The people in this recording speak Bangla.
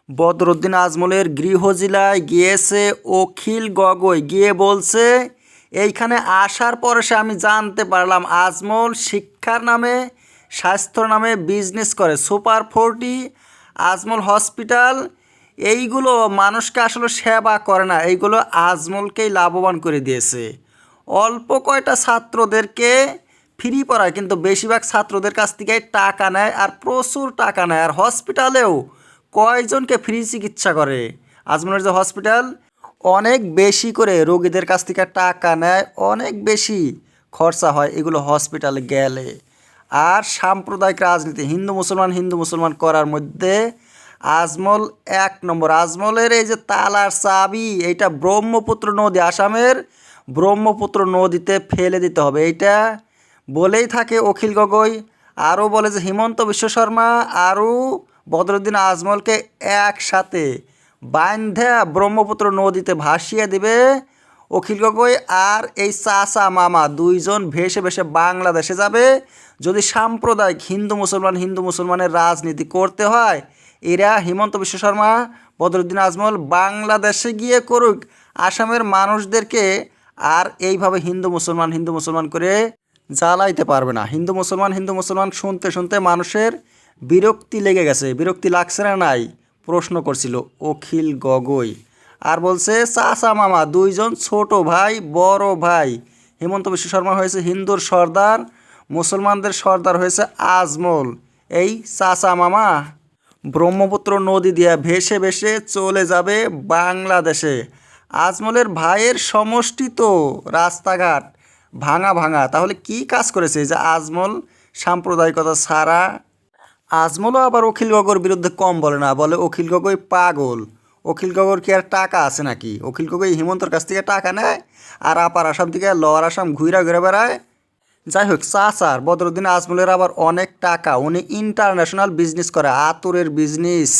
বদরুদ্দিন আজমলের গৃহজেলায় গিয়েছে অখিল গগৈ, গিয়ে বলছে এইখানে আসার পরে আমি জানতে পারলাম আজমল শিক্ষার নামে স্বাস্থ্যর নামে বিজনেস করে। সুপার 40, আজমল হসপিটাল এইগুলো মানুষকে আসলে সেবা করে না, এইগুলো আজমলকেই লাভবান করে দিয়েছে। অল্প কয়টা ছাত্রদেরকে ফ্রি পড়ায়, কিন্তু বেশিরভাগ ছাত্রদের কাছ থেকে টাকা নেয়, আর প্রচুর টাকা নেয়। আর হসপিটালেও কয়জনকে ফ্রি চিকিৎসা করে। আজমলের যে হসপিটাল অনেক বেশি করে রোগীদের কাছ থেকে টাকা নেয়, অনেক বেশি খরচা হয় এগুলো হসপিটালে গেলে। আর সাম্প্রদায়িক রাজনীতি হিন্দু মুসলমান করার মধ্যে আজমল 1 নম্বর। আজমলের এই যে তালার চাবি, এইটা ব্রহ্মপুত্র নদী, আসামের ব্রহ্মপুত্র নদীতে ফেলে দিতে হবে, এইটা বলেই থাকে অখিল গগৈ। আরও বলে যে হিমন্ত বিশ্ব শর্মা আরও বদরুদ্দিন আজমলকে একসাথে বান্ধা ব্রহ্মপুত্র নদীতে ভাসিয়ে দিবে অখিল গগৈ। আর এই চাচা মামা দুইজন ভেসে ভেসে বাংলাদেশে যাবে। যদি সাম্প্রদায়িক হিন্দু মুসলমানের রাজনীতি করতে হয়, এরা হিমন্ত বিশ্ব শর্মা বদরুদ্দিন আজমল বাংলাদেশে গিয়ে করুক, আসামের মানুষদেরকে আর এইভাবে হিন্দু মুসলমান করে জ্বালাইতে পারবে না। হিন্দু মুসলমান শুনতে শুনতে মানুষের বিরক্তি লেগে গেছে। বিরক্তি লাগছে না? নাই, প্রশ্ন করছিল অখিল গগৈ। আর বলছে চাচা মামা দুইজন ছোট ভাই বড় ভাই। হিমন্ত বিশ্ব শর্মা হয়েছে হিন্দুর সর্দার, মুসলমানদের সর্দার হয়েছে আজমল। এই চাচা মামা ব্রহ্মপুত্র নদী দিয়ে ভেসে ভেসে চলে যাবে বাংলাদেশে। আজমলের ভাইয়ের সমষ্টি তো রাস্তাঘাট ভাঙা। তাহলে কি কাজ করেছে যে আজমল সাম্প্রদায়িকতা ছাড়া? আজমলও আবার অখিল গগৈর বিরুদ্ধে কম বলে না, বলে অখিল গগৈ পাগল। অখিল গগৈর কি আর টাকা আছে নাকি? অখিল গগৈ হিমন্তর কাছ থেকে টাকা নেয় আর আপার আসাম থেকে লোয়ার আসাম ঘুরে বেড়ায়। যাই হোক, চাচার বদরুদ্দিন আজমলের আবার অনেক টাকা, উনি ইন্টারন্যাশনাল বিজনেস করে, আতরের বিজনেস।